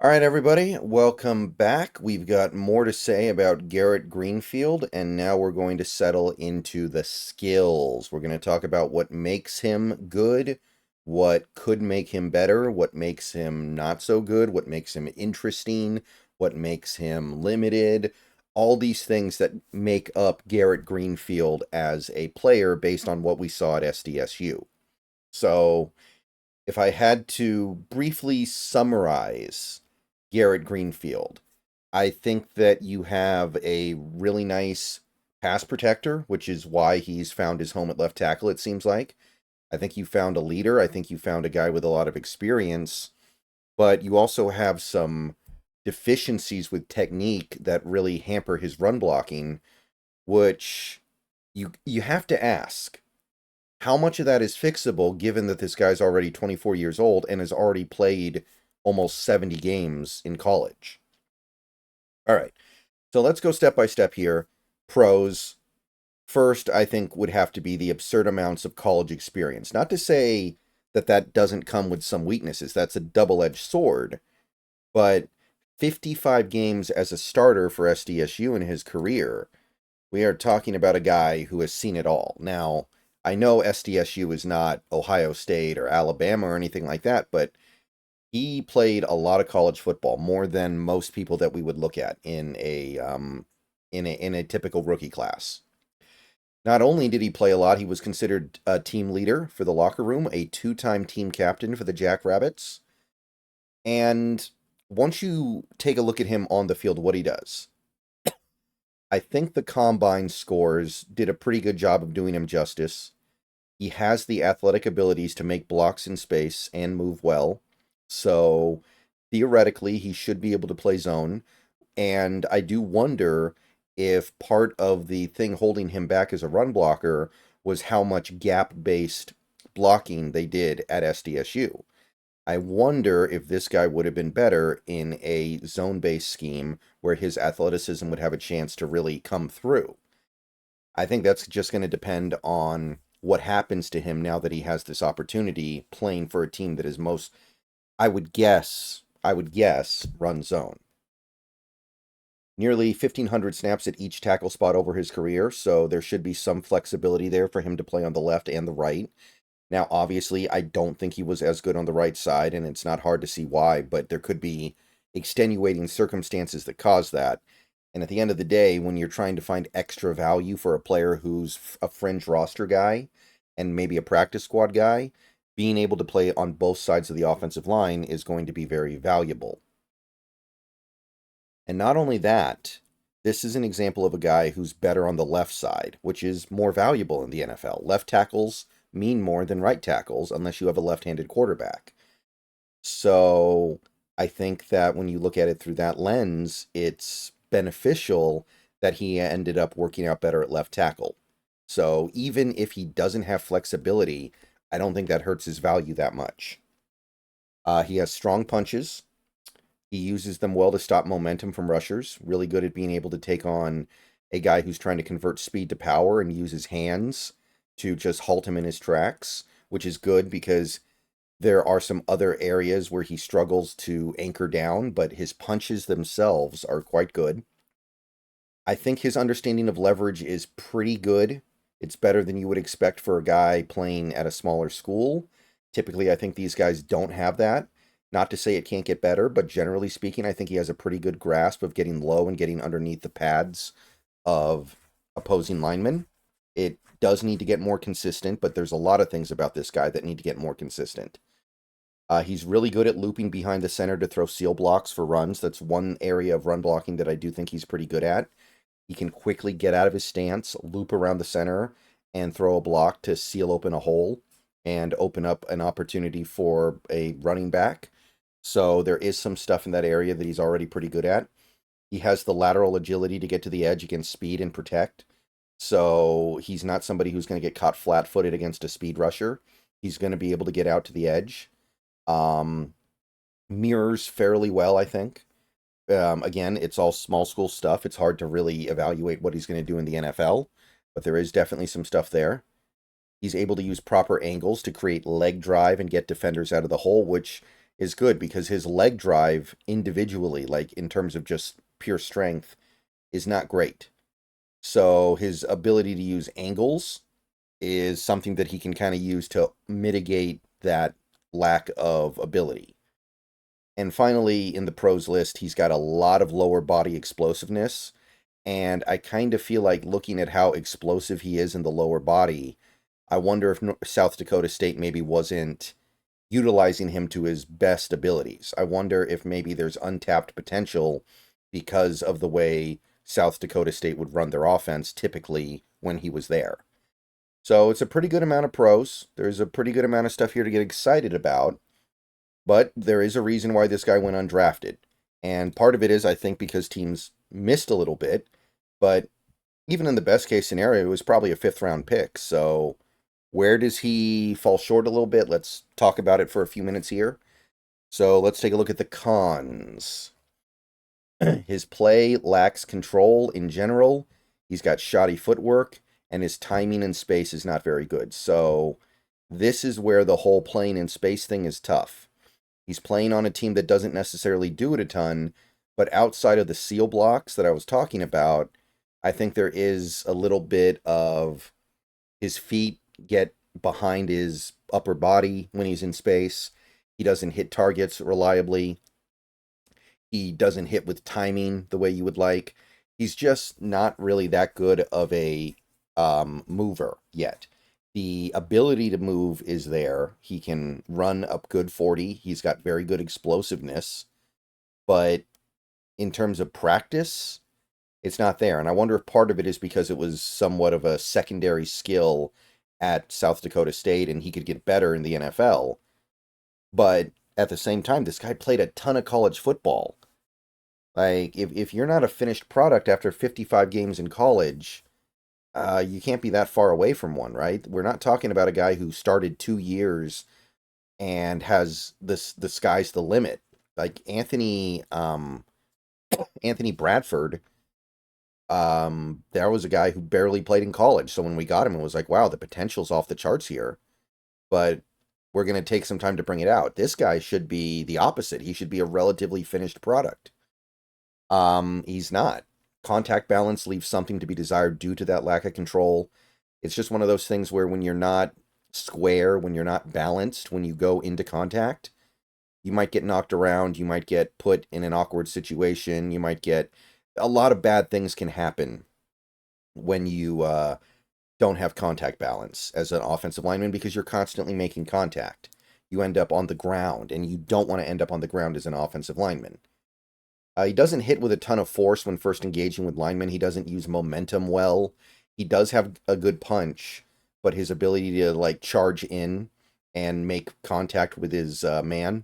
All right, everybody, welcome back. We've got more to say about Garret Greenfield, and now we're going to settle into the skills. We're going to talk about what makes him good, what could make him better, what makes him not so good, what makes him interesting, what makes him limited, all these things that make up Garret Greenfield as a player based on what we saw at SDSU. So, if I had to briefly summarize Garret Greenfield, I think that you have a really nice pass protector, which is why he's found his home at left tackle, it seems like. I think you found a leader. I think you found a guy with a lot of experience, but you also have some deficiencies with technique that really hamper his run blocking, which you have to ask how much of that is fixable given that this guy's already 24 years old and has already played almost 70 games in college? All right. So let's go step by step here. Pros. First, I think, would have to be the absurd amounts of college experience. Not to say that that doesn't come with some weaknesses. That's a double-edged sword. But 55 games as a starter for SDSU in his career, we are talking about a guy who has seen it all. Now, I know SDSU is not Ohio State or Alabama or anything like that, but he played a lot of college football, more than most people that we would look at in a typical rookie class. Not only did he play a lot, he was considered a team leader for the locker room, a two-time team captain for the Jackrabbits. And once you take a look at him on the field, what he does, I think the combine scores did a pretty good job of doing him justice. He has the athletic abilities to make blocks in space and move well. So theoretically, he should be able to play zone. And I do wonder if part of the thing holding him back as a run blocker was how much gap based blocking they did at SDSU. I wonder if this guy would have been better in a zone based scheme where his athleticism would have a chance to really come through. I think that's just going to depend on what happens to him now that he has this opportunity playing for a team that is most, I would guess, run zone. Nearly 1,500 snaps at each tackle spot over his career, so there should be some flexibility there for him to play on the left and the right. Now, obviously, I don't think he was as good on the right side, and it's not hard to see why, but there could be extenuating circumstances that cause that. And at the end of the day, when you're trying to find extra value for a player who's a fringe roster guy and maybe a practice squad guy, being able to play on both sides of the offensive line is going to be very valuable. And not only that, this is an example of a guy who's better on the left side, which is more valuable in the NFL. Left tackles mean more than right tackles unless you have a left-handed quarterback. So I think that when you look at it through that lens, it's beneficial that he ended up working out better at left tackle. So even if he doesn't have flexibility, I don't think that hurts his value that much. He has strong punches. He uses them well to stop momentum from rushers. Really good at being able to take on a guy who's trying to convert speed to power and use his hands to just halt him in his tracks, which is good because there are some other areas where he struggles to anchor down, but his punches themselves are quite good. I think his understanding of leverage is pretty good. It's better than you would expect for a guy playing at a smaller school. Typically, I think these guys don't have that. Not to say it can't get better, but generally speaking, I think he has a pretty good grasp of getting low and getting underneath the pads of opposing linemen. It does need to get more consistent, but there's a lot of things about this guy that need to get more consistent. He's really good at looping behind the center to throw seal blocks for runs. That's one area of run blocking that I do think he's pretty good at. He can quickly get out of his stance, loop around the center, and throw a block to seal open a hole and open up an opportunity for a running back. So there is some stuff in that area that he's already pretty good at. He has the lateral agility to get to the edge against speed and protect. So he's not somebody who's going to get caught flat-footed against a speed rusher. He's going to be able to get out to the edge. Mirrors fairly well, I think. Again, it's all small school stuff. It's hard to really evaluate what he's going to do in the NFL, but there is definitely some stuff there. He's able to use proper angles to create leg drive and get defenders out of the hole, which is good because his leg drive individually, like in terms of just pure strength, is not great. So his ability to use angles is something that he can kind of use to mitigate that lack of ability. And finally, in the pros list, he's got a lot of lower body explosiveness. And I kind of feel like looking at how explosive he is in the lower body, I wonder if South Dakota State maybe wasn't utilizing him to his best abilities. I wonder if maybe there's untapped potential because of the way South Dakota State would run their offense typically when he was there. So it's a pretty good amount of pros. There's a pretty good amount of stuff here to get excited about. But there is a reason why this guy went undrafted. And part of it is, I think, because teams missed a little bit. But even in the best case scenario, it was probably a 5th-round pick. So where does he fall short a little bit? Let's talk about it for a few minutes here. So let's take a look at the cons. His play lacks control in general. He's got shoddy footwork, and his timing in space is not very good. So this is where the whole playing in space thing is tough. He's playing on a team that doesn't necessarily do it a ton, but outside of the seal blocks that I was talking about, I think there is a little bit of his feet get behind his upper body when he's in space. He doesn't hit targets reliably. He doesn't hit with timing the way you would like. He's just not really that good of a mover yet. The ability to move is there. He can run up good 40. He's got very good explosiveness. But in terms of practice, it's not there. And I wonder if part of it is because it was somewhat of a secondary skill at South Dakota State and he could get better in the NFL. But at the same time, this guy played a ton of college football. Like, if you're not a finished product after 55 games in college, you can't be that far away from one, right? We're not talking about a guy who started 2 years and has this the sky's the limit. Like Anthony Bradford, there was a guy who barely played in college. So when we got him, it was like, wow, the potential's off the charts here. But we're going to take some time to bring it out. This guy should be the opposite. He should be a relatively finished product. He's not. Contact balance leaves something to be desired due to that lack of control. It's just one of those things where when you're not square, when you're not balanced, when you go into contact, you might get knocked around, you might get put in an awkward situation, you might get... A lot of bad things can happen when you don't have contact balance as an offensive lineman because you're constantly making contact. You end up on the ground, and you don't want to end up on the ground as an offensive lineman. He doesn't hit with a ton of force when first engaging with linemen. He doesn't use momentum well. He does have a good punch, but his ability to like charge in and make contact with his man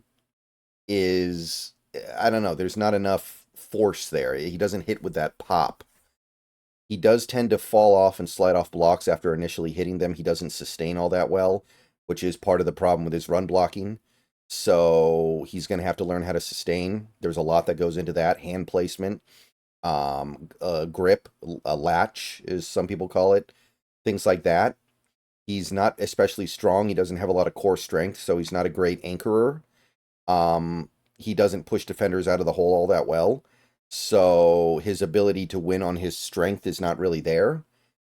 is, I don't know, there's not enough force there. He doesn't hit with that pop. He does tend to fall off and slide off blocks after initially hitting them. He doesn't sustain all that well, which is part of the problem with his run blocking. So he's going to have to learn how to sustain. There's a lot that goes into that. Hand placement, grip, a latch, as some people call it. Things like that. He's not especially strong. He doesn't have a lot of core strength, so he's not a great anchorer. He doesn't push defenders out of the hole all that well. So his ability to win on his strength is not really there.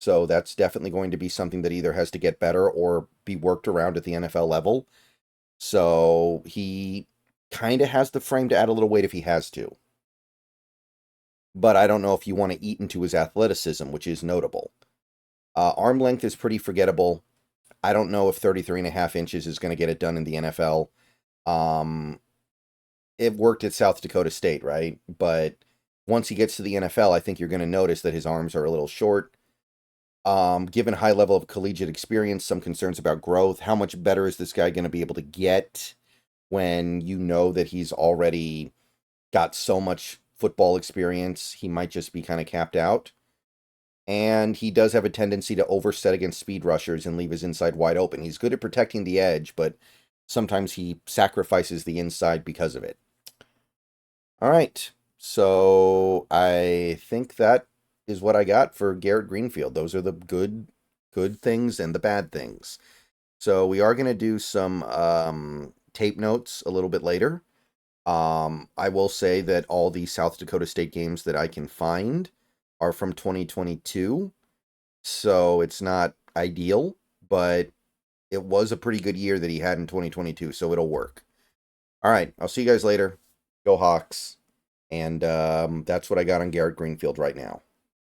So that's definitely going to be something that either has to get better or be worked around at the NFL level. So he kind of has the frame to add a little weight if he has to. But I don't know if you want to eat into his athleticism, which is notable. Arm length is pretty forgettable. I don't know if 33.5 inches is going to get it done in the NFL. It worked at South Dakota State, right? But once he gets to the NFL, I think you're going to notice that his arms are a little short. Given high level of collegiate experience, some concerns about growth. How much better is this guy going to be able to get when you know that he's already got so much football experience? He might just be kind of capped out. And he does have a tendency to overset against speed rushers and leave his inside wide open. He's good at protecting the edge, but sometimes he sacrifices the inside because of it. All right, so I think that is what I got for Garret Greenfield. Those are the good things and the bad things. So we are going to do some tape notes a little bit later. I will say that all the South Dakota State games that I can find are from 2022, so it's not ideal, but it was a pretty good year that he had in 2022, so it'll work. All right, I'll see you guys later. Go Hawks. And that's what I got on Garret Greenfield right now.